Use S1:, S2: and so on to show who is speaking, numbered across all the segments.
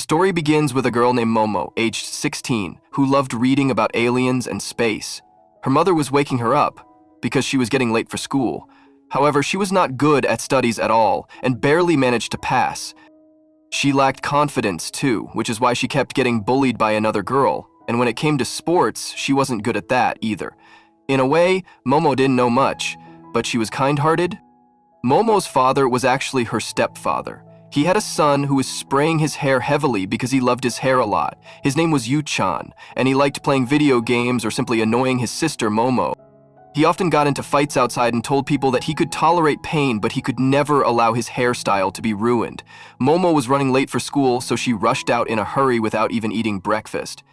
S1: story begins with a girl named Momo, aged 16, who loved reading about aliens and space. Her mother was waking her up because she was getting late for school. However, she was not good at studies at all and barely managed to pass. She lacked confidence too, which is why she kept getting bullied by another girl, and when it came to sports, she wasn't good at that either. In a way, Momo didn't know much, but she was kind-hearted. Momo's father was actually her stepfather. He had a son who was spraying his hair heavily because he loved his hair a lot. His name was Yu-chan, and he liked playing video games or simply annoying his sister Momo. He often got into fights outside and told people that he could tolerate pain, but he could never allow his hairstyle to be ruined. Momo was running late for school, so she rushed out in a hurry without even eating breakfast.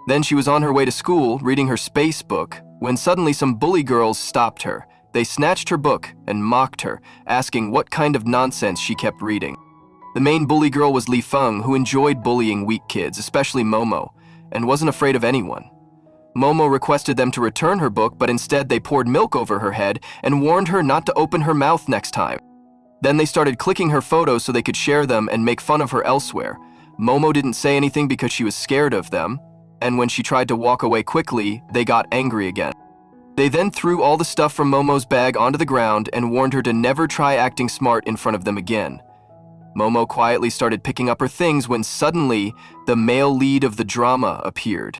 S1: Then she was on her way to school, reading her space book, when suddenly some bully girls stopped her. They snatched her book and mocked her, asking what kind of nonsense she kept reading. The main bully girl was Li Feng, who enjoyed bullying weak kids, especially Momo, and wasn't afraid of anyone. Momo requested them to return her book, but instead they poured milk over her head and warned her not to open her mouth next time. Then they started clicking her photos so they could share them and make fun of her elsewhere. Momo didn't say anything because she was scared of them, and when she tried to walk away quickly, they got angry again. They then threw all the stuff from Momo's bag onto the ground and warned her to never try acting smart in front of them again. Momo quietly started picking up her things when suddenly the male lead of the drama appeared.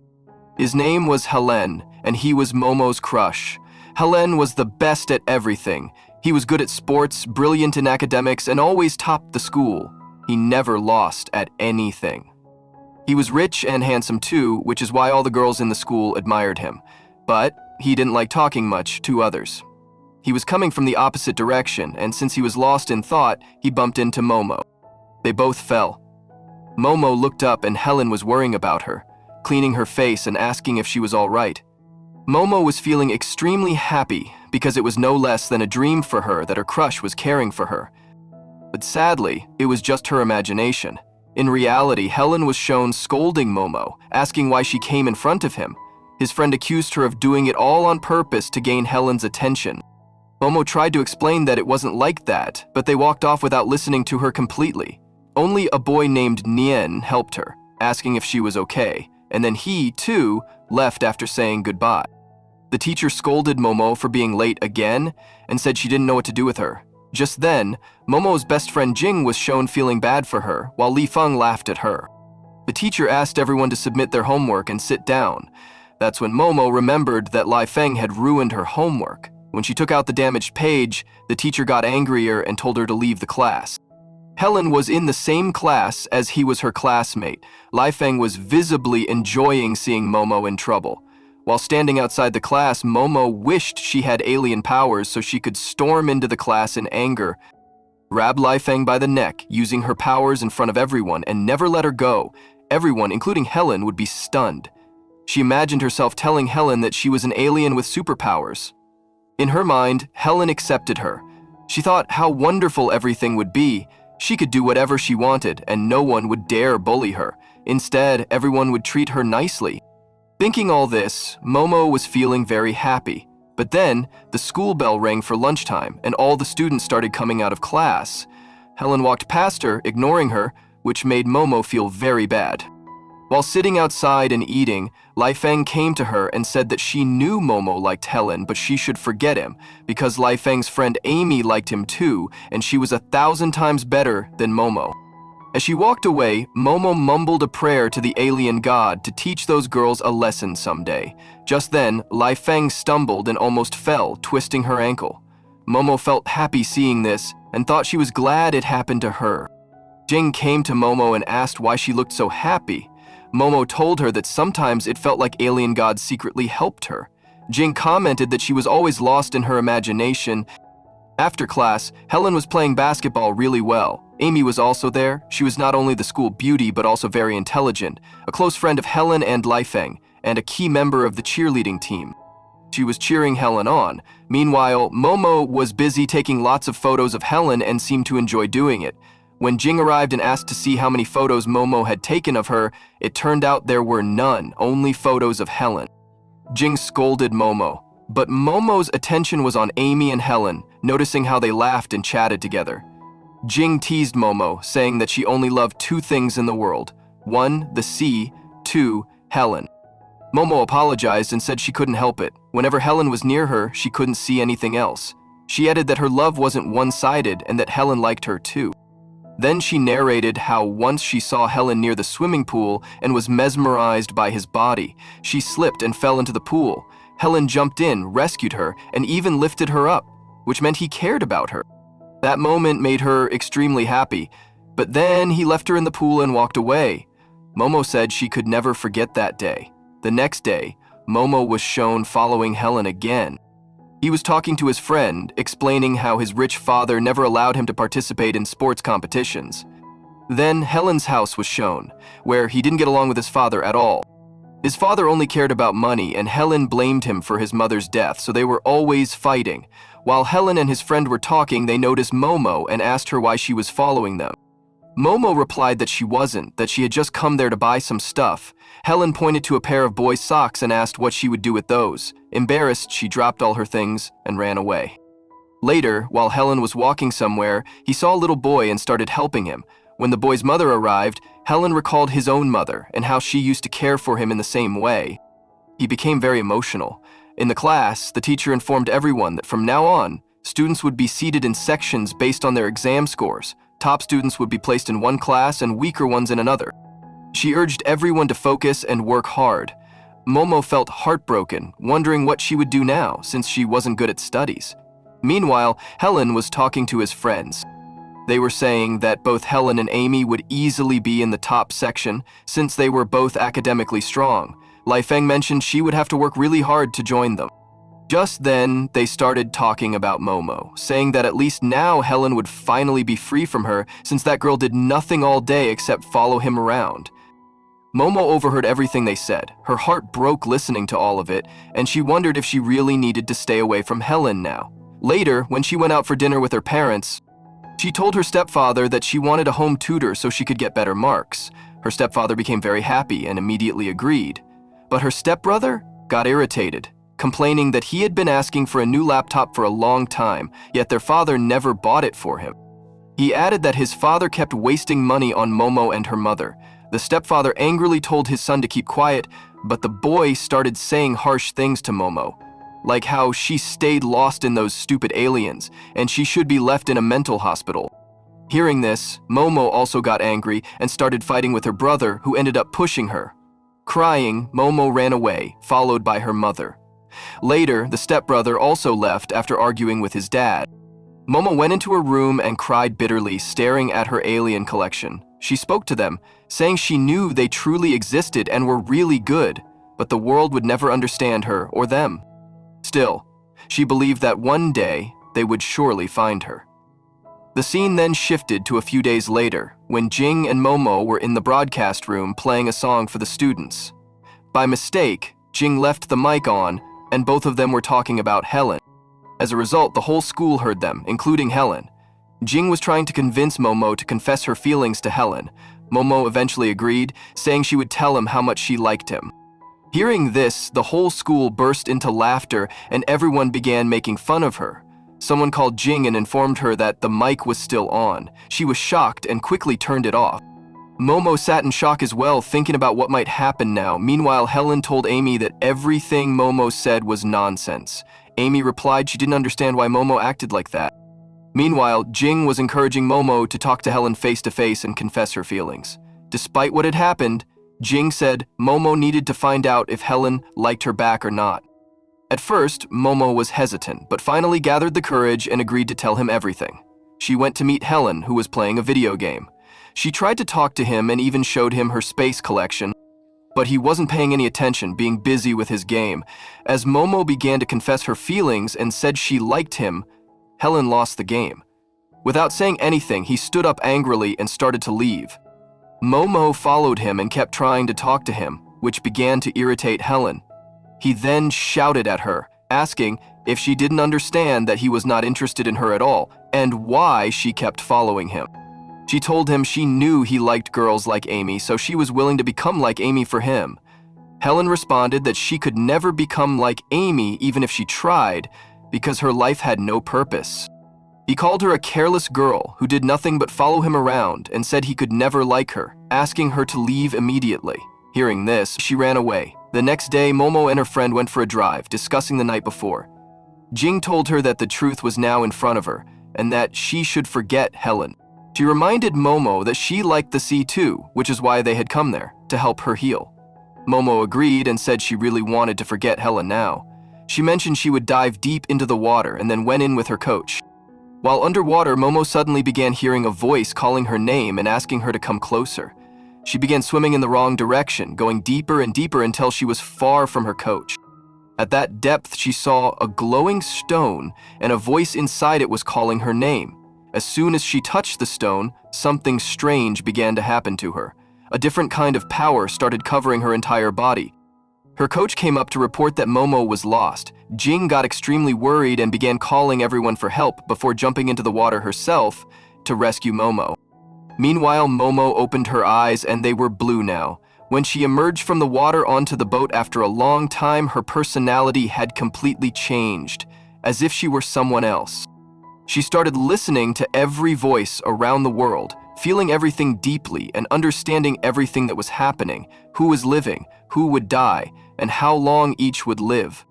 S1: His name was Helen, and he was Momo's crush. Helen was the best at everything. He was good at sports, brilliant in academics, and always topped the school. He never lost at anything. He was rich and handsome too, which is why all the girls in the school admired him. But he didn't like talking much to others. He was coming from the opposite direction, and since he was lost in thought, he bumped into Momo. They both fell. Momo looked up and Helen was worrying about her, cleaning her face and asking if she was all right. Momo was feeling extremely happy because it was no less than a dream for her that her crush was caring for her. But sadly, it was just her imagination. In reality, Helen was shown scolding Momo, asking why she came in front of him. His friend accused her of doing it all on purpose to gain Helen's attention. Momo tried to explain that it wasn't like that, but they walked off without listening to her completely. Only a boy named Nien helped her, asking if she was okay, and then he, too, left after saying goodbye. The teacher scolded Momo for being late again and said she didn't know what to do with her. Just then, Momo's best friend Jing was shown feeling bad for her, while Li Feng laughed at her. The teacher asked everyone to submit their homework and sit down. That's when Momo remembered that Li Feng had ruined her homework. When she took out the damaged page, the teacher got angrier and told her to leave the class. Helen was in the same class as he was her classmate. Li Feng was visibly enjoying seeing Momo in trouble. While standing outside the class, Momo wished she had alien powers so she could storm into the class in anger, grab Li Feng by the neck, using her powers in front of everyone, and never let her go. Everyone, including Helen, would be stunned. She imagined herself telling Helen that she was an alien with superpowers. In her mind, Helen accepted her. She thought how wonderful everything would be. She could do whatever she wanted, and no one would dare bully her. Instead, everyone would treat her nicely. Thinking all this, Momo was feeling very happy. But then, the school bell rang for lunchtime, and all the students started coming out of class. Helen walked past her, ignoring her, which made Momo feel very bad. While sitting outside and eating, Li Feng came to her and said that she knew Momo liked Helen, but she should forget him, because Li Feng's friend Amy liked him too, and she was 1,000 times better than Momo. As she walked away, Momo mumbled a prayer to the alien god to teach those girls a lesson someday. Just then, Li Feng stumbled and almost fell, twisting her ankle. Momo felt happy seeing this and thought she was glad it happened to her. Jing came to Momo and asked why she looked so happy. Momo told her that sometimes it felt like alien gods secretly helped her. Jing commented that she was always lost in her imagination. After class, Helen was playing basketball really well. Amy was also there. She was not only the school beauty but also very intelligent, a close friend of Helen and Li Feng, and a key member of the cheerleading team. She was cheering Helen on. Meanwhile, Momo was busy taking lots of photos of Helen and seemed to enjoy doing it. When Jing arrived and asked to see how many photos Momo had taken of her, it turned out there were none, only photos of Helen. Jing scolded Momo, but Momo's attention was on Amy and Helen, noticing how they laughed and chatted together. Jing teased Momo, saying that she only loved two things in the world: one, the sea; two, Helen. Momo apologized and said she couldn't help it. Whenever Helen was near her, she couldn't see anything else. She added that her love wasn't one-sided and that Helen liked her too. Then she narrated how once she saw Helen near the swimming pool and was mesmerized by his body. She slipped and fell into the pool. Helen jumped in, rescued her, and even lifted her up, which meant he cared about her. That moment made her extremely happy, but then he left her in the pool and walked away. Momo said she could never forget that day. The next day, Momo was shown following Helen again. He was talking to his friend, explaining how his rich father never allowed him to participate in sports competitions. Then Helen's house was shown, where he didn't get along with his father at all. His father only cared about money, and Helen blamed him for his mother's death, so they were always fighting. While Helen and his friend were talking, they noticed Momo and asked her why she was following them. Momo replied that she wasn't, that she had just come there to buy some stuff. Helen pointed to a pair of boys' socks and asked what she would do with those. Embarrassed, she dropped all her things and ran away. Later, while Helen was walking somewhere, he saw a little boy and started helping him. When the boy's mother arrived, Helen recalled his own mother and how she used to care for him in the same way. He became very emotional. In the class, the teacher informed everyone that from now on, students would be seated in sections based on their exam scores. Top students would be placed in one class and weaker ones in another. She urged everyone to focus and work hard. Momo felt heartbroken, wondering what she would do now since she wasn't good at studies. Meanwhile, Helen was talking to his friends. They were saying that both Helen and Amy would easily be in the top section since they were both academically strong. Lai Feng mentioned she would have to work really hard to join them. Just then, they started talking about Momo, saying that at least now Helen would finally be free from her since that girl did nothing all day except follow him around. Momo overheard everything they said. Her heart broke listening to all of it, and she wondered if she really needed to stay away from Helen now. Later, when she went out for dinner with her parents, she told her stepfather that she wanted a home tutor so she could get better marks. Her stepfather became very happy and immediately agreed. But her stepbrother got irritated, complaining that he had been asking for a new laptop for a long time, yet their father never bought it for him. He added that his father kept wasting money on Momo and her mother. The stepfather angrily told his son to keep quiet, but the boy started saying harsh things to Momo, like how she stayed lost in those stupid aliens and she should be left in a mental hospital. Hearing this, Momo also got angry and started fighting with her brother, who ended up pushing her. Crying, Momo ran away, followed by her mother. Later, the stepbrother also left after arguing with his dad. Momo went into her room and cried bitterly, staring at her alien collection. She spoke to them, saying she knew they truly existed and were really good, but the world would never understand her or them. Still, she believed that one day they would surely find her. The scene then shifted to a few days later, when Jing and Momo were in the broadcast room playing a song for the students. By mistake, Jing left the mic on, and both of them were talking about Helen. As a result, the whole school heard them, including Helen. Jing was trying to convince Momo to confess her feelings to Helen. Momo eventually agreed, saying she would tell him how much she liked him. Hearing this, the whole school burst into laughter and everyone began making fun of her. Someone called Jing and informed her that the mic was still on. She was shocked and quickly turned it off. Momo sat in shock as well, thinking about what might happen now. Meanwhile, Helen told Amy that everything Momo said was nonsense. Amy replied she didn't understand why Momo acted like that. Meanwhile, Jing was encouraging Momo to talk to Helen face to face and confess her feelings. Despite what had happened, Jing said Momo needed to find out if Helen liked her back or not. At first, Momo was hesitant, but finally gathered the courage and agreed to tell him everything. She went to meet Helen, who was playing a video game. She tried to talk to him and even showed him her space collection, but he wasn't paying any attention, being busy with his game. As Momo began to confess her feelings and said she liked him, Helen lost the game. Without saying anything, he stood up angrily and started to leave. Momo followed him and kept trying to talk to him, which began to irritate Helen. He then shouted at her, asking if she didn't understand that he was not interested in her at all and why she kept following him. She told him she knew he liked girls like Amy, so she was willing to become like Amy for him. Helen responded that she could never become like Amy even if she tried, because her life had no purpose. He called her a careless girl who did nothing but follow him around and said he could never like her, asking her to leave immediately. Hearing this, she ran away. The next day, Momo and her friend went for a drive, discussing the night before. Jing told her that the truth was now in front of her and that she should forget Helen. She reminded Momo that she liked the sea too, which is why they had come there, to help her heal. Momo agreed and said she really wanted to forget Helen now. She mentioned she would dive deep into the water and then went in with her coach. While underwater, Momo suddenly began hearing a voice calling her name and asking her to come closer. She began swimming in the wrong direction, going deeper and deeper until she was far from her coach. At that depth, she saw a glowing stone, and a voice inside it was calling her name. As soon as she touched the stone, something strange began to happen to her. A different kind of power started covering her entire body. Her coach came up to report that Momo was lost. Jing got extremely worried and began calling everyone for help before jumping into the water herself to rescue Momo. Meanwhile, Momo opened her eyes and they were blue now. When she emerged from the water onto the boat after a long time, her personality had completely changed, as if she were someone else. She started listening to every voice around the world, feeling everything deeply and understanding everything that was happening, who was living, who would die, and how long each would live.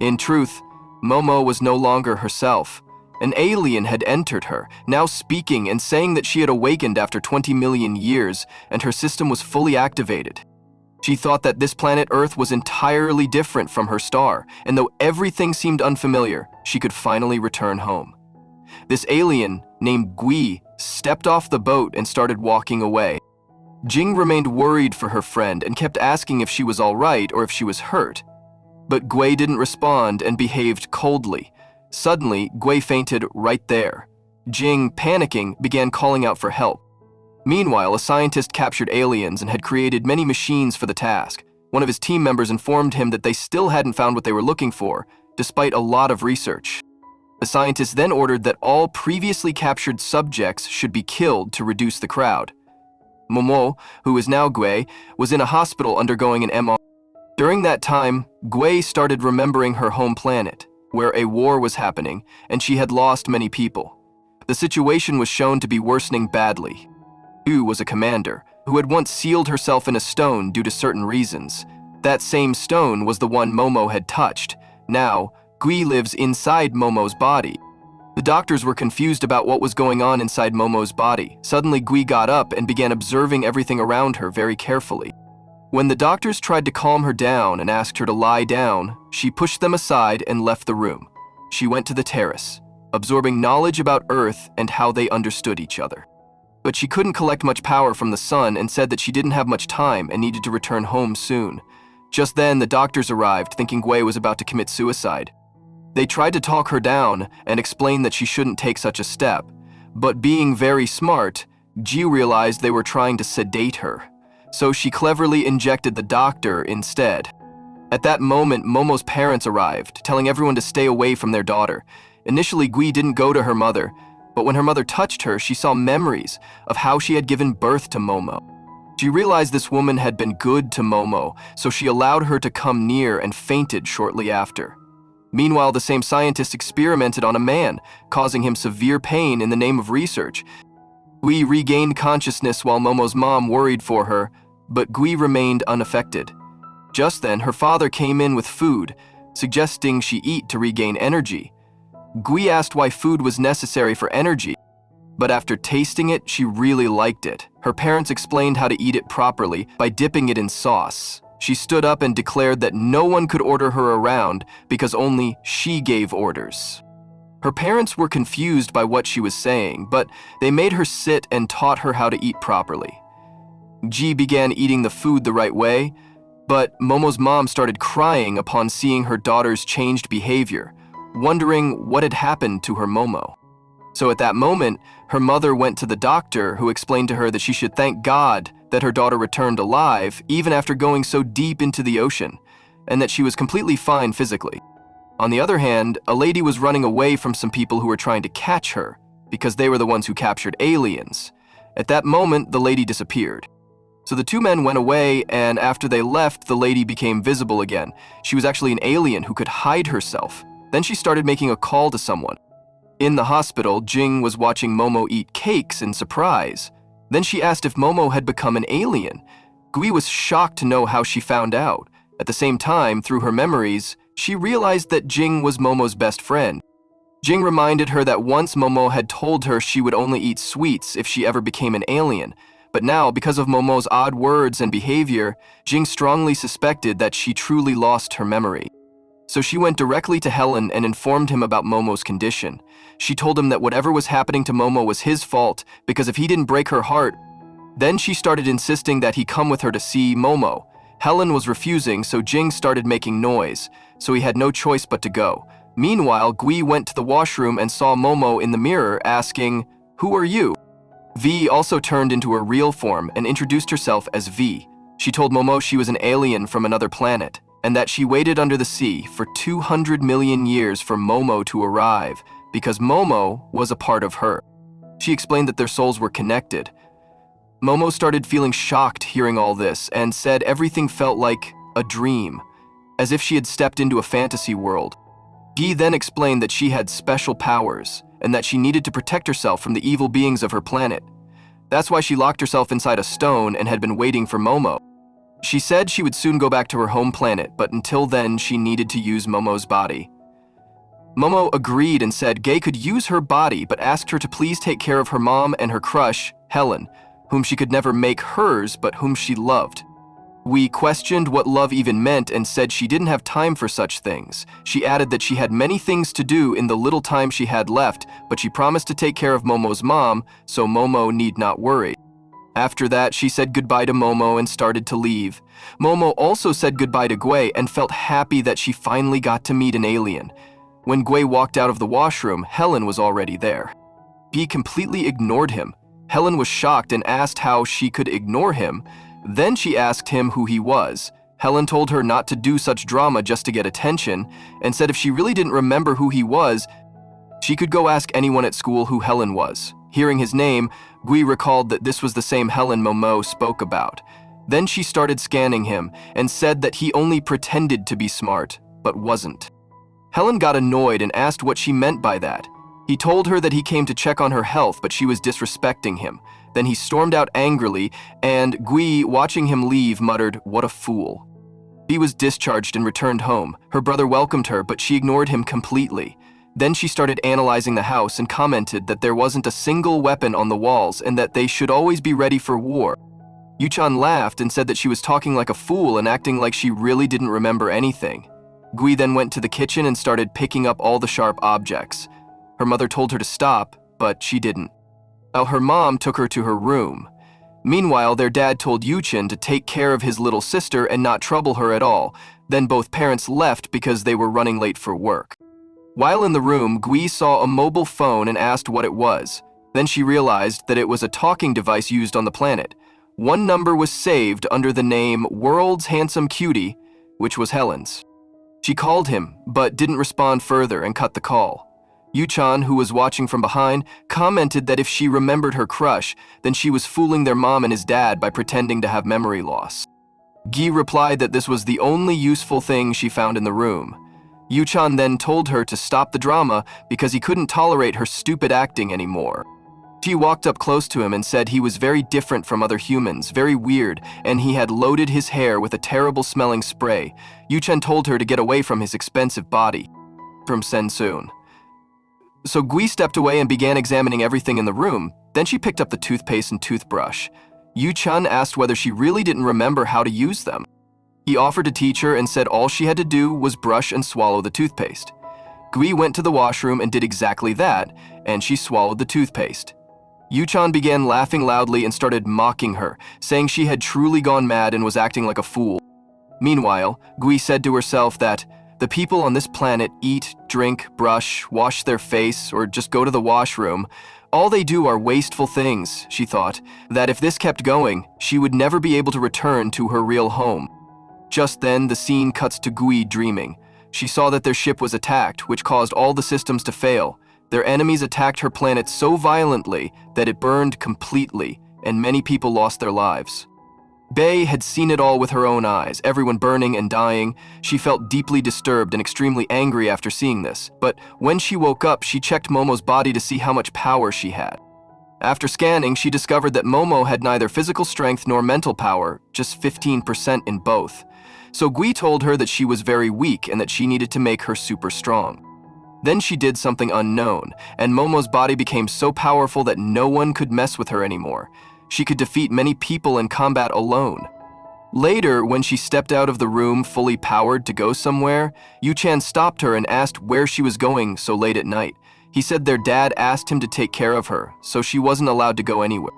S1: In truth, Momo was no longer herself. An alien had entered her, now speaking and saying that she had awakened after 20 million years and her system was fully activated. She thought that this planet Earth was entirely different from her star, and though everything seemed unfamiliar, she could finally return home. This alien, named Gui, stepped off the boat and started walking away. Jing remained worried for her friend and kept asking if she was all right or if she was hurt. But Gui didn't respond and behaved coldly. Suddenly, Gui fainted right there. Jing, panicking, began calling out for help. Meanwhile, a scientist captured aliens and had created many machines for the task. One of his team members informed him that they still hadn't found what they were looking for, despite a lot of research. The scientist then ordered that all previously captured subjects should be killed to reduce the crowd. Momo, who is now Gui, was in a hospital undergoing an MRI. During that time, Gui started remembering her home planet, where a war was happening, and she had lost many people. The situation was shown to be worsening badly. Yu was a commander, who had once sealed herself in a stone due to certain reasons. That same stone was the one Momo had touched. Now, Gui lives inside Momo's body. The doctors were confused about what was going on inside Momo's body. Suddenly, Gui got up and began observing everything around her very carefully. When the doctors tried to calm her down and asked her to lie down, she pushed them aside and left the room. She went to the terrace, absorbing knowledge about Earth and how they understood each other. But she couldn't collect much power from the sun and said that she didn't have much time and needed to return home soon. Just then, the doctors arrived, thinking Gui was about to commit suicide. They tried to talk her down and explain that she shouldn't take such a step, but being very smart, Ji realized they were trying to sedate her. So she cleverly injected the doctor instead. At that moment, Momo's parents arrived, telling everyone to stay away from their daughter. Initially, Gui didn't go to her mother, but when her mother touched her, she saw memories of how she had given birth to Momo. She realized this woman had been good to Momo, so she allowed her to come near and fainted shortly after. Meanwhile, the same scientist experimented on a man, causing him severe pain in the name of research. Gui regained consciousness while Momo's mom worried for her, but Gui remained unaffected. Just then, her father came in with food, suggesting she eat to regain energy. Gui asked why food was necessary for energy, but after tasting it, she really liked it. Her parents explained how to eat it properly by dipping it in sauce. She stood up and declared that no one could order her around because only she gave orders. Her parents were confused by what she was saying, but they made her sit and taught her how to eat properly. Ji began eating the food the right way, but Momo's mom started crying upon seeing her daughter's changed behavior, wondering what had happened to her Momo. So at that moment, her mother went to the doctor, who explained to her that she should thank God that her daughter returned alive even after going so deep into the ocean, and that she was completely fine physically. On the other hand, a lady was running away from some people who were trying to catch her because they were the ones who captured aliens. At that moment, the lady disappeared. So the two men went away, and after they left, the lady became visible again. She was actually an alien who could hide herself. Then she started making a call to someone. In the hospital, Jing was watching Momo eat cakes in surprise. Then she asked if Momo had become an alien. Gui was shocked to know how she found out. At the same time, through her memories, she realized that Jing was Momo's best friend. Jing reminded her that once Momo had told her she would only eat sweets if she ever became an alien. But now, because of Momo's odd words and behavior, Jing strongly suspected that she truly lost her memory. So she went directly to Helen and informed him about Momo's condition. She told him that whatever was happening to Momo was his fault, because if he didn't break her heart, then she started insisting that he come with her to see Momo. Helen was refusing, so Jing started making noise, so he had no choice but to go. Meanwhile, Gui went to the washroom and saw Momo in the mirror asking, "Who are you?" V also turned into her real form and introduced herself as V. She told Momo she was an alien from another planet, and that she waited under the sea for 200 million years for Momo to arrive, because Momo was a part of her. She explained that their souls were connected. Momo started feeling shocked hearing all this and said everything felt like a dream, as if she had stepped into a fantasy world. Guy then explained that she had special powers and that she needed to protect herself from the evil beings of her planet. That's why she locked herself inside a stone and had been waiting for Momo. She said she would soon go back to her home planet, but until then she needed to use Momo's body. Momo agreed and said Gay could use her body, but asked her to please take care of her mom and her crush, Helen, whom she could never make hers, but whom she loved. We questioned what love even meant and said she didn't have time for such things. She added that she had many things to do in the little time she had left, but she promised to take care of Momo's mom, so Momo need not worry. After that, she said goodbye to Momo and started to leave. Momo also said goodbye to Gui and felt happy that she finally got to meet an alien. When Gui walked out of the washroom, Helen was already there. He completely ignored him. Helen was shocked and asked how she could ignore him. Then she asked him who he was. Helen told her not to do such drama just to get attention, and said if she really didn't remember who he was, she could go ask anyone at school who Helen was. Hearing his name, Gui recalled that this was the same Helen Momo spoke about. Then she started scanning him and said that he only pretended to be smart, but wasn't. Helen got annoyed and asked what she meant by that. He told her that he came to check on her health, but she was disrespecting him. Then he stormed out angrily, and Gui, watching him leave, muttered, "What a fool." He was discharged and returned home. Her brother welcomed her, but she ignored him completely. Then she started analyzing the house and commented that there wasn't a single weapon on the walls and that they should always be ready for war. Yuchan laughed and said that she was talking like a fool and acting like she really didn't remember anything. Gui then went to the kitchen and started picking up all the sharp objects. Her mother told her to stop, but she didn't. Her mom took her to her room. Meanwhile, their dad told Yuchan to take care of his little sister and not trouble her at all. Then both parents left because they were running late for work. While in the room, Gui saw a mobile phone and asked what it was. Then she realized that it was a talking device used on the planet. One number was saved under the name World's Handsome Cutie, which was Helen's. She called him, but didn't respond further and cut the call. Yuchan, who was watching from behind, commented that if she remembered her crush, then she was fooling their mom and his dad by pretending to have memory loss. Guy replied that this was the only useful thing she found in the room. Yuchan then told her to stop the drama because he couldn't tolerate her stupid acting anymore. She walked up close to him and said he was very different from other humans, very weird, and he had loaded his hair with a terrible-smelling spray. Yuchan told her to get away from his expensive body. From Sensun. So Gui stepped away and began examining everything in the room. Then she picked up the toothpaste and toothbrush. Yuchan asked whether she really didn't remember how to use them. He offered to teach her and said all she had to do was brush and swallow the toothpaste. Gui went to the washroom and did exactly that, and she swallowed the toothpaste. Yuchan began laughing loudly and started mocking her, saying she had truly gone mad and was acting like a fool. Meanwhile, Gui said to herself that the people on this planet eat, drink, brush, wash their face, or just go to the washroom. All they do are wasteful things, she thought, that if this kept going, she would never be able to return to her real home. Just then, the scene cuts to Gui dreaming. She saw that their ship was attacked, which caused all the systems to fail. Their enemies attacked her planet so violently that it burned completely, and many people lost their lives. Bae had seen it all with her own eyes, everyone burning and dying. She felt deeply disturbed and extremely angry after seeing this, but when she woke up, she checked Momo's body to see how much power she had. After scanning, she discovered that Momo had neither physical strength nor mental power, just 15% in both. So Gui told her that she was very weak and that she needed to make her super strong. Then she did something unknown, and Momo's body became so powerful that no one could mess with her anymore. She could defeat many people in combat alone. Later, when she stepped out of the room fully powered to go somewhere, Yu-chan stopped her and asked where she was going so late at night. He said their dad asked him to take care of her, so she wasn't allowed to go anywhere.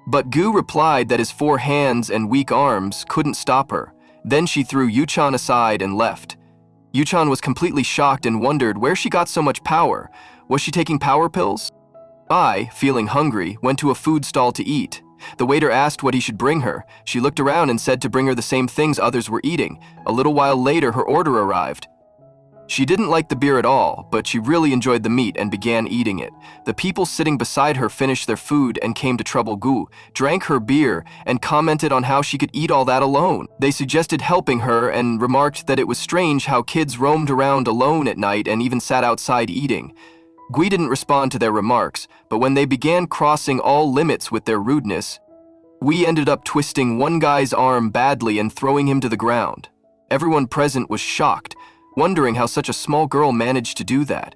S1: But Gu replied that his 4 hands and weak arms couldn't stop her. Then she threw Yu-chan aside and left. Yu-chan was completely shocked and wondered where she got so much power. Was she taking power pills? I, feeling hungry, went to a food stall to eat. The waiter asked what he should bring her. She looked around and said to bring her the same things others were eating. A little while later, her order arrived. She didn't like the beer at all, but she really enjoyed the meat and began eating it. The people sitting beside her finished their food and came to trouble Gu, drank her beer, and commented on how she could eat all that alone. They suggested helping her and remarked that it was strange how kids roamed around alone at night and even sat outside eating. Gui didn't respond to their remarks, but when they began crossing all limits with their rudeness, we ended up twisting one guy's arm badly and throwing him to the ground. Everyone present was shocked, wondering how such a small girl managed to do that.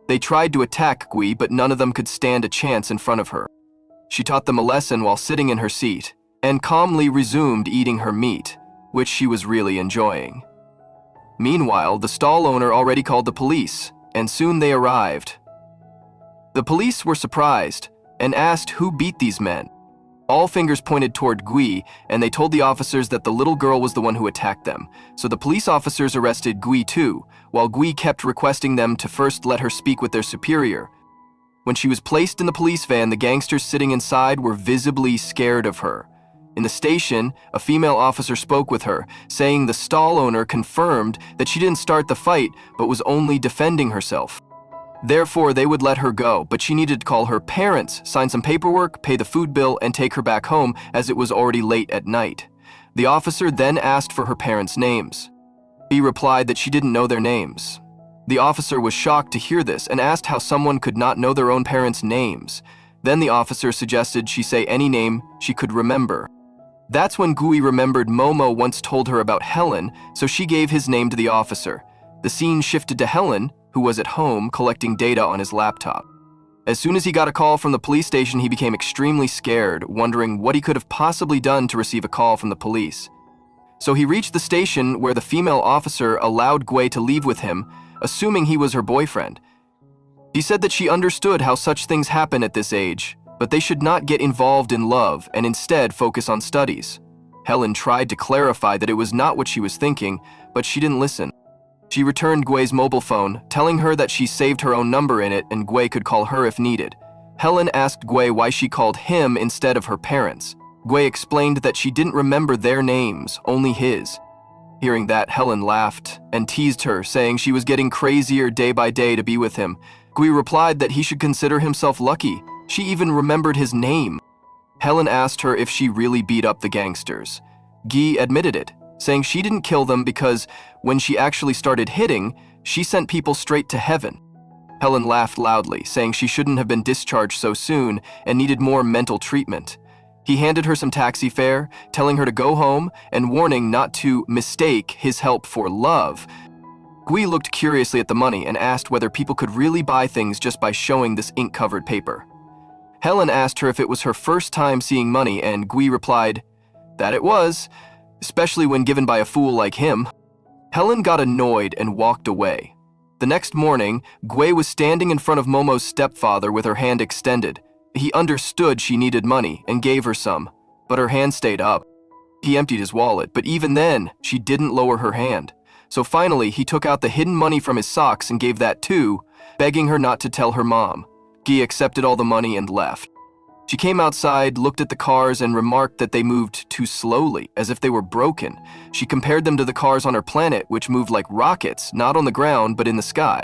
S1: They tried to attack Gui, but none of them could stand a chance in front of her. She taught them a lesson while sitting in her seat, and calmly resumed eating her meat, which she was really enjoying. Meanwhile, the stall owner already called the police, and soon they arrived. The police were surprised and asked who beat these men. All fingers pointed toward Gui, and they told the officers that the little girl was the one who attacked them. So the police officers arrested Gui too, while Gui kept requesting them to first let her speak with their superior. When she was placed in the police van, the gangsters sitting inside were visibly scared of her. In the station, a female officer spoke with her, saying the stall owner confirmed that she didn't start the fight, but was only defending herself. Therefore, they would let her go, but she needed to call her parents, sign some paperwork, pay the food bill, and take her back home as it was already late at night. The officer then asked for her parents' names. She replied that she didn't know their names. The officer was shocked to hear this and asked how someone could not know their own parents' names. Then the officer suggested she say any name she could remember. That's when Gui remembered Momo once told her about Helen, so she gave his name to the officer. The scene shifted to Helen, who was at home collecting data on his laptop. As soon as he got a call from the police station, he became extremely scared, wondering what he could have possibly done to receive a call from the police. So he reached the station where the female officer allowed Gui to leave with him, assuming he was her boyfriend. She said that she understood how such things happen at this age, but they should not get involved in love and instead focus on studies. Helen tried to clarify that it was not what she was thinking, but she didn't listen. She returned Gui's mobile phone, telling her that she saved her own number in it and Gui could call her if needed. Helen asked Gui why she called him instead of her parents. Gui explained that she didn't remember their names, only his. Hearing that, Helen laughed and teased her, saying she was getting crazier day by day to be with him. Gui replied that he should consider himself lucky. She even remembered his name. Helen asked her if she really beat up the gangsters. Gui admitted it, saying she didn't kill them because when she actually started hitting, she sent people straight to heaven. Helen laughed loudly, saying she shouldn't have been discharged so soon and needed more mental treatment. He handed her some taxi fare, telling her to go home and warning not to mistake his help for love. Gui looked curiously at the money and asked whether people could really buy things just by showing this ink-covered paper. Helen asked her if it was her first time seeing money, and Gui replied that it was, especially when given by a fool like him. Helen got annoyed and walked away. The next morning, Gui was standing in front of Momo's stepfather with her hand extended. He understood she needed money and gave her some, but her hand stayed up. He emptied his wallet, but even then, she didn't lower her hand. So finally, he took out the hidden money from his socks and gave that too, begging her not to tell her mom. Gui accepted all the money and left. She came outside, looked at the cars, and remarked that they moved too slowly, as if they were broken. She compared them to the cars on her planet, which moved like rockets, not on the ground, but in the sky.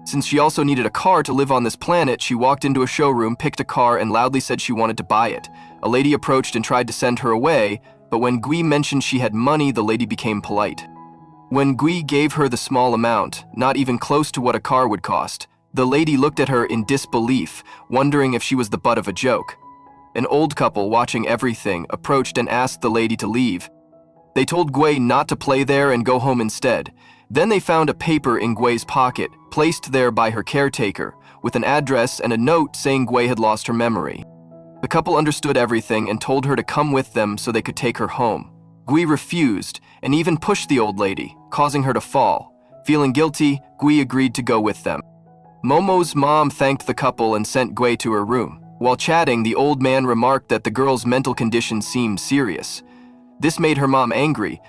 S1: Since she also needed a car to live on this planet, she walked into a showroom, picked a car, and loudly said she wanted to buy it. A lady approached and tried to send her away, But when Gui mentioned she had money, the lady became polite. When Gui gave her the small amount, not even close to what a car would cost, the lady looked at her in disbelief, wondering if she was the butt of a joke. An old couple watching everything approached and asked the lady to leave. They told Gui not to play there and go home instead. Then they found a paper in Gui's pocket, placed there by her caretaker, with an address and a note saying Gui had lost her memory. The couple understood everything and told her to come with them so they could take her home. Gui refused and even pushed the old lady, causing her to fall. Feeling guilty, Gui agreed to go with them. Momo's mom thanked the couple and sent Gui to her room. While chatting, the old man remarked that the girl's mental condition seemed serious. This made her mom angry.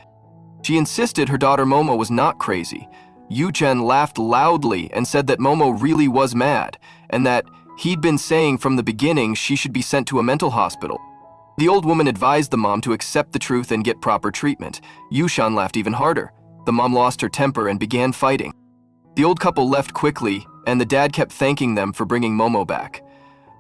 S1: She insisted her daughter Momo was not crazy. Yu-chan laughed loudly and said that Momo really was mad, and that he'd been saying from the beginning she should be sent to a mental hospital. The old woman advised the mom to accept the truth and get proper treatment. Yu-chan laughed even harder. The mom lost her temper and began fighting. The old couple left quickly, and the dad kept thanking them for bringing Momo back.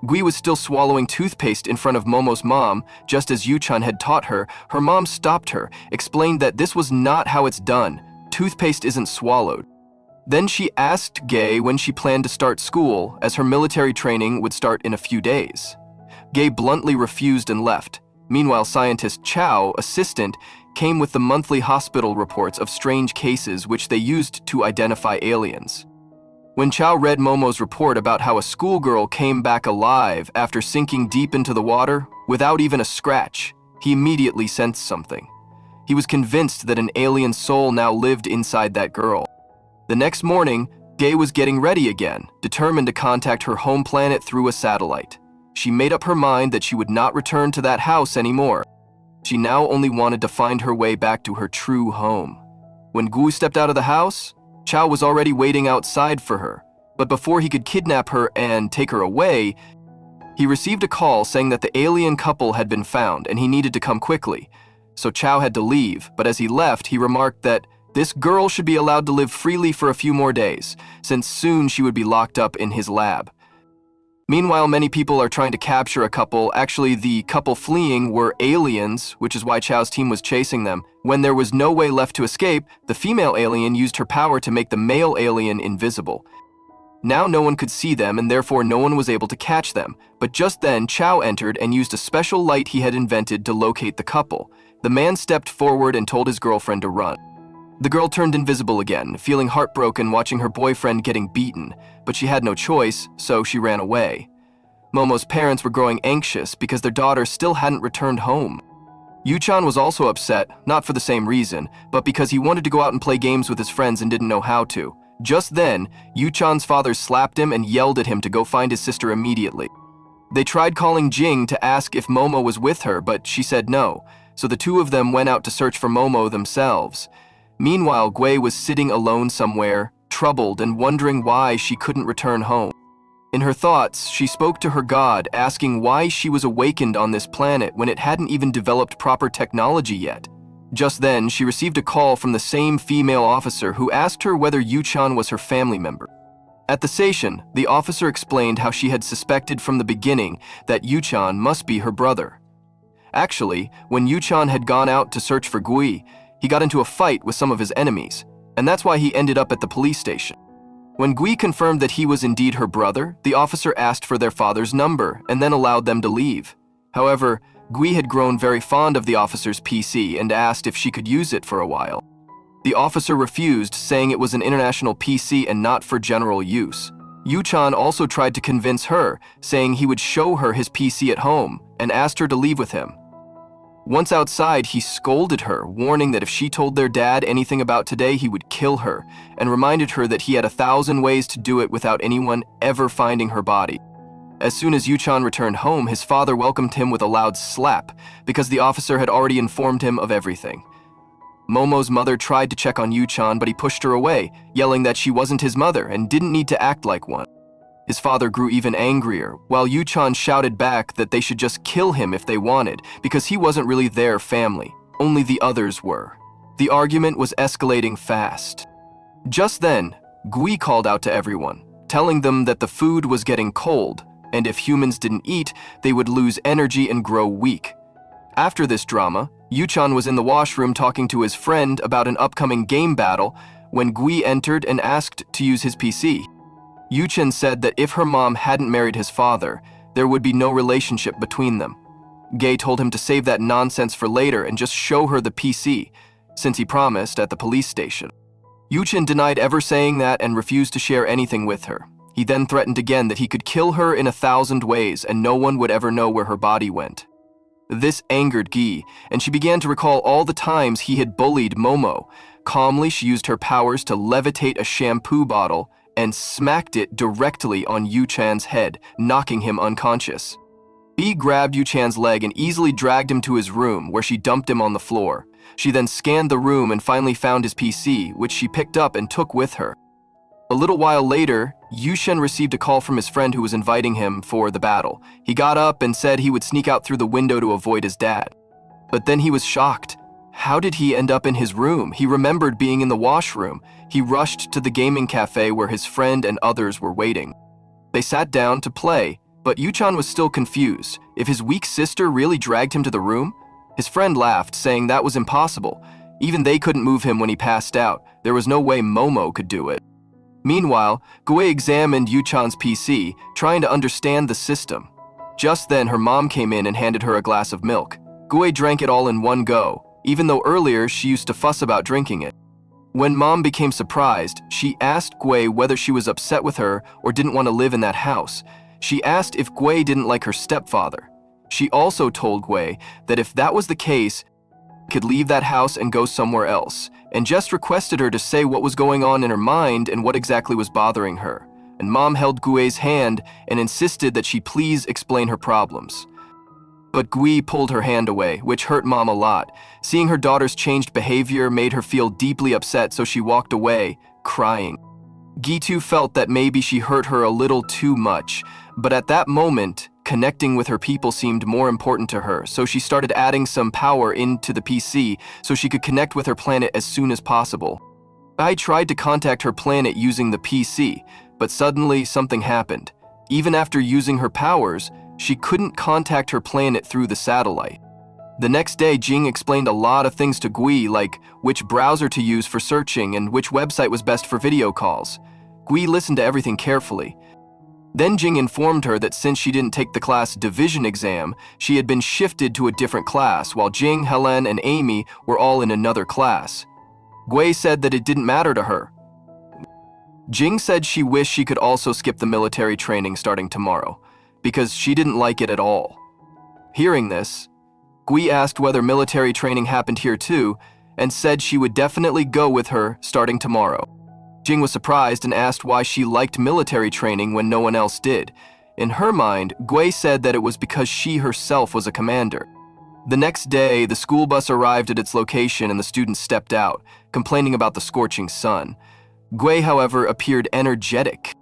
S1: Gui was still swallowing toothpaste in front of Momo's mom, just as Yu-chan had taught her. Her mom stopped her, explained that this was not how it's done. Toothpaste isn't swallowed. Then she asked Gay when she planned to start school, as her military training would start in a few days. Gay bluntly refused and left. Meanwhile, scientist Chow, assistant, came with the monthly hospital reports of strange cases which they used to identify aliens. When Chow read Momo's report about how a schoolgirl came back alive after sinking deep into the water without even a scratch, he immediately sensed something. He was convinced that an alien soul now lived inside that girl. The next morning, Gay was getting ready again, determined to contact her home planet through a satellite. She made up her mind that she would not return to that house anymore. She now only wanted to find her way back to her true home. When Gu stepped out of the house, Chow was already waiting outside for her, but before he could kidnap her and take her away, he received a call saying that the alien couple had been found and he needed to come quickly. So Chow had to leave, but as he left, he remarked that this girl should be allowed to live freely for a few more days, since soon she would be locked up in his lab. Meanwhile, many people are trying to capture a couple. Actually, the couple fleeing were aliens, which is why Chow's team was chasing them. When there was no way left to escape, the female alien used her power to make the male alien invisible. Now no one could see them, and therefore no one was able to catch them. But just then, Chow entered and used a special light he had invented to locate the couple. The man stepped forward and told his girlfriend to run. The girl turned invisible again, feeling heartbroken watching her boyfriend getting beaten, but she had no choice, so she ran away. Momo's parents were growing anxious because their daughter still hadn't returned home. Yu-chan was also upset, not for the same reason, but because he wanted to go out and play games with his friends and didn't know how to. Just then, Yu-chan's father slapped him and yelled at him to go find his sister immediately. They tried calling Jing to ask if Momo was with her, but she said no, so the two of them went out to search for Momo themselves. Meanwhile, Gui was sitting alone somewhere, troubled and wondering why she couldn't return home. In her thoughts, she spoke to her god, asking why she was awakened on this planet when it hadn't even developed proper technology yet. Just then, she received a call from the same female officer who asked her whether Yu-chan was her family member. At the station, the officer explained how she had suspected from the beginning that Yu-chan must be her brother. Actually, when Yu-chan had gone out to search for Gui, he got into a fight with some of his enemies, and that's why he ended up at the police station. When Gui confirmed that he was indeed her brother, the officer asked for their father's number and then allowed them to leave. However, Gui had grown very fond of the officer's PC and asked if she could use it for a while. The officer refused, saying it was an international PC and not for general use. Yu-chan also tried to convince her, saying he would show her his PC at home, and asked her to leave with him. Once outside, he scolded her, warning that if she told their dad anything about today, he would kill her, and reminded her that he had 1,000 ways to do it without anyone ever finding her body. As soon as Yu-chan returned home, his father welcomed him with a loud slap, because the officer had already informed him of everything. Momo's mother tried to check on Yu-chan, but he pushed her away, yelling that she wasn't his mother and didn't need to act like one. His father grew even angrier, while Yu-chan shouted back that they should just kill him if they wanted, because he wasn't really their family, only the others were. The argument was escalating fast. Just then, Gui called out to everyone, telling them that the food was getting cold, and if humans didn't eat, they would lose energy and grow weak. After this drama, Yuchan was in the washroom talking to his friend about an upcoming game battle when Gui entered and asked to use his PC. Yuchan said that if her mom hadn't married his father, there would be no relationship between them. Gay told him to save that nonsense for later and just show her the PC, since he promised at the police station. Yuchan denied ever saying that and refused to share anything with her. He then threatened again that he could kill her in 1,000 ways and no one would ever know where her body went. This angered Guy, and she began to recall all the times he had bullied Momo. Calmly, she used her powers to levitate a shampoo bottle and smacked it directly on Yuchan's head, knocking him unconscious. Guy grabbed Yuchan's leg and easily dragged him to his room, where she dumped him on the floor. She then scanned the room and finally found his PC, which she picked up and took with her. A little while later, Yuchen received a call from his friend who was inviting him for the battle. He got up and said he would sneak out through the window to avoid his dad. But then he was shocked. How did he end up in his room? He remembered being in the washroom. He rushed to the gaming cafe where his friend and others were waiting. They sat down to play, but Yuchan was still confused. If his weak sister really dragged him to the room? His friend laughed, saying that was impossible. Even they couldn't move him when he passed out. There was no way Momo could do it. Meanwhile, Gui examined Yuchan's PC, trying to understand the system. Just then, her mom came in and handed her a glass of milk. Gui drank it all in one go, even though earlier she used to fuss about drinking it. When Mom became surprised, she asked Gui whether she was upset with her or didn't want to live in that house. She asked if Gui didn't like her stepfather. She also told Gui that if that was the case, he could leave that house and go somewhere else, and just requested her to say what was going on in her mind and what exactly was bothering her. And Mom held Gui's hand and insisted that she please explain her problems. But Gui pulled her hand away, which hurt Mom a lot. Seeing her daughter's changed behavior made her feel deeply upset, so she walked away, crying. Gui too felt that maybe she hurt her a little too much, but at that moment, connecting with her people seemed more important to her, so she started adding some power into the PC so she could connect with her planet as soon as possible. I tried to contact her planet using the PC, but suddenly something happened. Even after using her powers, she couldn't contact her planet through the satellite. The next day, Jing explained a lot of things to Gui, like which browser to use for searching and which website was best for video calls. Gui listened to everything carefully. Then Jing informed her that since she didn't take the class division exam, she had been shifted to a different class, while Jing, Helen, and Amy were all in another class. Gui said that it didn't matter to her. Jing said she wished she could also skip the military training starting tomorrow, because she didn't like it at all. Hearing this, Gui asked whether military training happened here too, and said she would definitely go with her starting tomorrow. Jing was surprised and asked why she liked military training when no one else did. In her mind, Gui said that it was because she herself was a commander. The next day, the school bus arrived at its location and the students stepped out, complaining about the scorching sun. Gui, however, appeared energetic.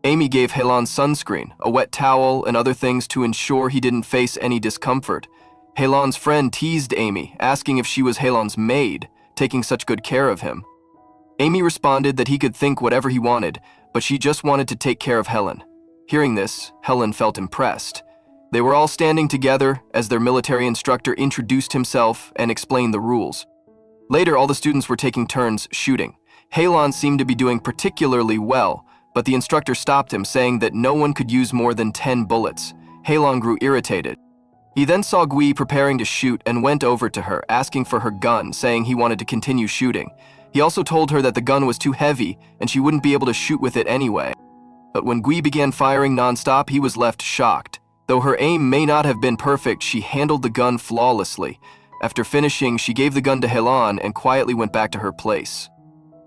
S1: Amy gave Helan sunscreen, a wet towel, and other things to ensure he didn't face any discomfort. Helan's friend teased Amy, asking if she was Helan's maid, taking such good care of him. Amy responded that he could think whatever he wanted, but she just wanted to take care of Helen. Hearing this, Helen felt impressed. They were all standing together as their military instructor introduced himself and explained the rules. Later, all the students were taking turns shooting. Helan seemed to be doing particularly well, but the instructor stopped him, saying that no one could use more than 10 bullets. Helan grew irritated. He then saw Gui preparing to shoot and went over to her, asking for her gun, saying he wanted to continue shooting. He also told her that the gun was too heavy and she wouldn't be able to shoot with it anyway. But when Gui began firing nonstop, he was left shocked. Though her aim may not have been perfect, she handled the gun flawlessly. After finishing, she gave the gun to Helan and quietly went back to her place.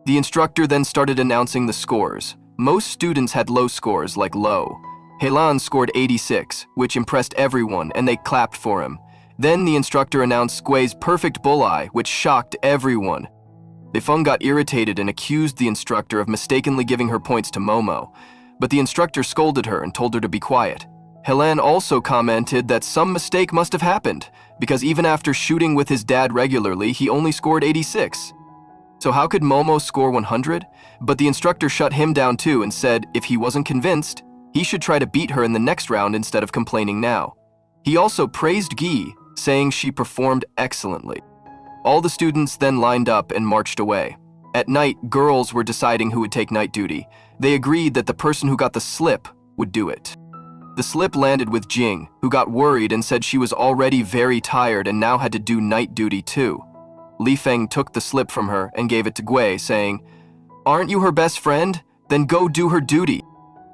S1: The instructor then started announcing the scores. Most students had low scores, like low. Helan scored 86, which impressed everyone, and they clapped for him. Then the instructor announced Gui's perfect bullseye, which shocked everyone. Beifeng got irritated and accused the instructor of mistakenly giving her points to Momo, but the instructor scolded her and told her to be quiet. Helen also commented that some mistake must have happened, because even after shooting with his dad regularly, he only scored 86. So how could Momo score 100? But the instructor shut him down too and said if he wasn't convinced, he should try to beat her in the next round instead of complaining now. He also praised Guy, saying she performed excellently. All the students then lined up and marched away. At night, girls were deciding who would take night duty. They agreed that the person who got the slip would do it. The slip landed with Jing, who got worried and said she was already very tired and now had to do night duty too. Li Feng took the slip from her and gave it to Gui, saying, "Aren't you her best friend? Then go do her duty."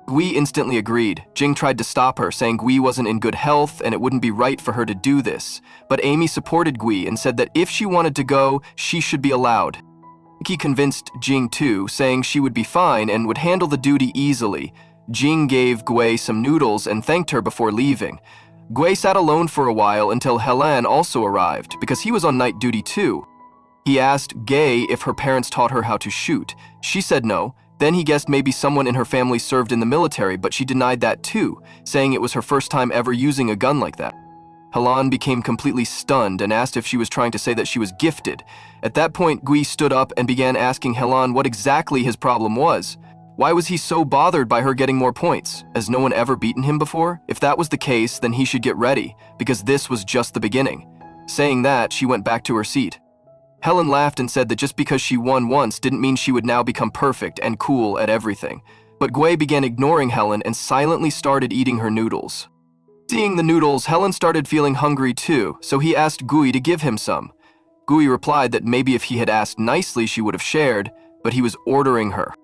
S1: Gui instantly agreed. Jing tried to stop her, saying Gui wasn't in good health and it wouldn't be right for her to do this. But Amy supported Gui and said that if she wanted to go, she should be allowed. He convinced Jing too, saying she would be fine and would handle the duty easily. Jing gave Gui some noodles and thanked her before leaving. Gui sat alone for a while until Helen also arrived, because he was on night duty too. He asked Gay if her parents taught her how to shoot. She said no. Then he guessed maybe someone in her family served in the military, but she denied that too, saying it was her first time ever using a gun like that. Helan became completely stunned and asked if she was trying to say that she was gifted. At that point, Gui stood up and began asking Helan what exactly his problem was. Why was he so bothered by her getting more points? Has no one ever beaten him before? If that was the case, then he should get ready, because this was just the beginning. Saying that, she went back to her seat. Helen laughed and said that just because she won once didn't mean she would now become perfect and cool at everything. But Gui began ignoring Helen and silently started eating her noodles. Seeing the noodles, Helen started feeling hungry too, so he asked Gui to give him some. Gui replied that maybe if he had asked nicely she would have shared, but he was ordering her.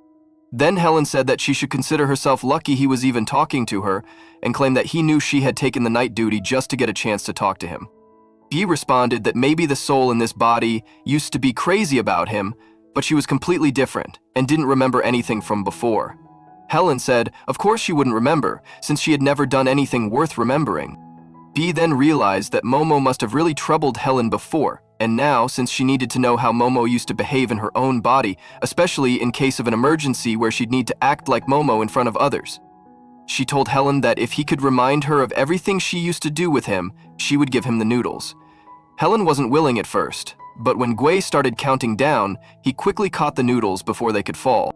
S1: Then Helen said that she should consider herself lucky he was even talking to her, and claimed that he knew she had taken the night duty just to get a chance to talk to him. He responded that maybe the soul in this body used to be crazy about him, but she was completely different and didn't remember anything from before. Helen said, of course she wouldn't remember, since she had never done anything worth remembering. Bea then realized that Momo must have really troubled Helen before, and now, since she needed to know how Momo used to behave in her own body, especially in case of an emergency where she'd need to act like Momo in front of others. She told Helen that if he could remind her of everything she used to do with him, she would give him the noodles. Helen wasn't willing at first, but when Gui started counting down, he quickly caught the noodles before they could fall.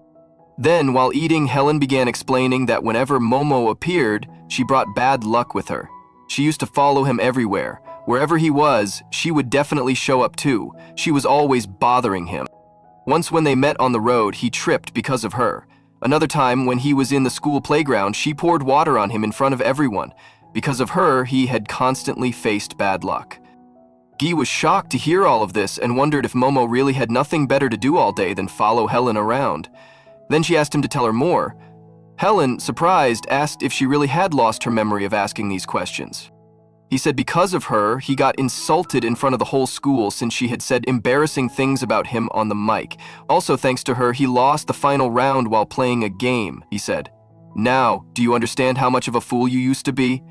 S1: Then, while eating, Helen began explaining that whenever Momo appeared, she brought bad luck with her. She used to follow him everywhere. Wherever he was, she would definitely show up too. She was always bothering him. Once when they met on the road, he tripped because of her. Another time, when he was in the school playground, she poured water on him in front of everyone. Because of her, he had constantly faced bad luck. Guy was shocked to hear all of this and wondered if Momo really had nothing better to do all day than follow Helen around. Then she asked him to tell her more. Helen, surprised, asked if she really had lost her memory of asking these questions. He said because of her, he got insulted in front of the whole school since she had said embarrassing things about him on the mic. Also, thanks to her, he lost the final round while playing a game, he said. Now, do you understand how much of a fool you used to be?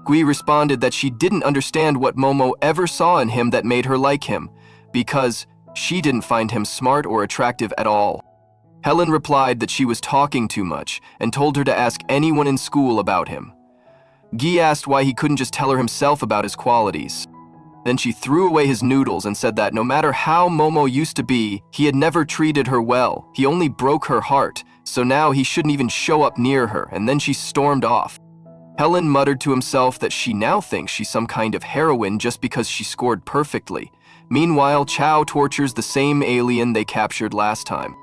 S1: Gui responded that she didn't understand what Momo ever saw in him that made her like him, because she didn't find him smart or attractive at all. Helen replied that she was talking too much and told her to ask anyone in school about him. Guy asked why he couldn't just tell her himself about his qualities. Then she threw away his noodles and said that no matter how Momo used to be, he had never treated her well. He only broke her heart, so now he shouldn't even show up near her, and then she stormed off. Helen muttered to himself that she now thinks she's some kind of heroine just because she scored perfectly. Meanwhile, Chow tortures the same alien they captured last time.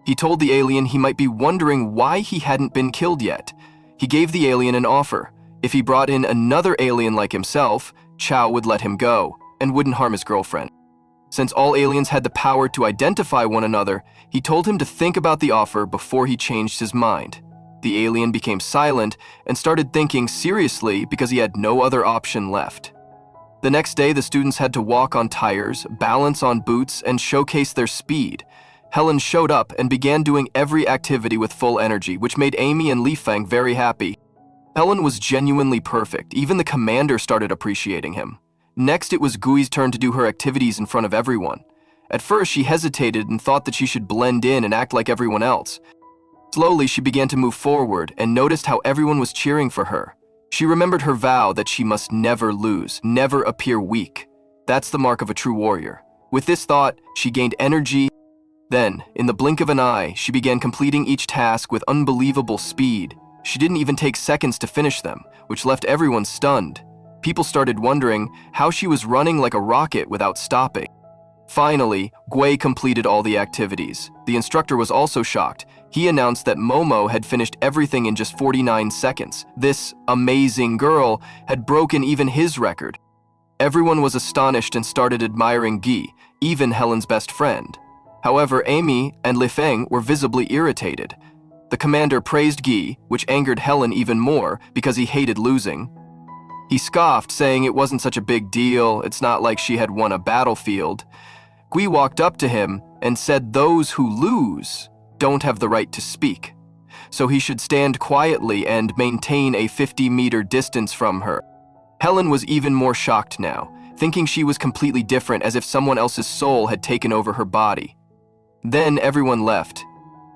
S1: He told the alien he might be wondering why he hadn't been killed yet. He gave the alien an offer. If he brought in another alien like himself, Chow would let him go and wouldn't harm his girlfriend. Since all aliens had the power to identify one another, he told him to think about the offer before he changed his mind. The alien became silent and started thinking seriously because he had no other option left. The next day, the students had to walk on tires, balance on boots, and showcase their speed. Helen showed up and began doing every activity with full energy, which made Amy and Li Feng very happy. Helen was genuinely perfect. Even the commander started appreciating him. Next, it was Gui's turn to do her activities in front of everyone. At first, she hesitated and thought that she should blend in and act like everyone else. Slowly, she began to move forward and noticed how everyone was cheering for her. She remembered her vow that she must never lose, never appear weak. That's the mark of a true warrior. With this thought, she gained energy. Then, in the blink of an eye, she began completing each task with unbelievable speed. She didn't even take seconds to finish them, which left everyone stunned. People started wondering how she was running like a rocket without stopping. Finally, Gui completed all the activities. The instructor was also shocked. He announced that Momo had finished everything in just 49 seconds. This amazing girl had broken even his record. Everyone was astonished and started admiring Guy, even Helen's best friend. However, Amy and Li Feng were visibly irritated. The commander praised Guy, which angered Helen even more because he hated losing. He scoffed, saying it wasn't such a big deal, it's not like she had won a battlefield. Gui walked up to him and said those who lose don't have the right to speak, so he should stand quietly and maintain a 50-meter distance from her. Helen was even more shocked now, thinking she was completely different, as if someone else's soul had taken over her body. Then everyone left.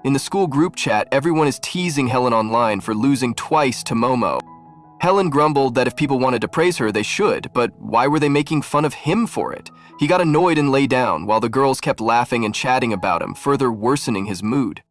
S1: In the school group chat, everyone is teasing Helen online for losing twice to Momo. Helen grumbled that if people wanted to praise her, they should, but why were they making fun of him for it? He got annoyed and lay down, while the girls kept laughing and chatting about him, further worsening his mood.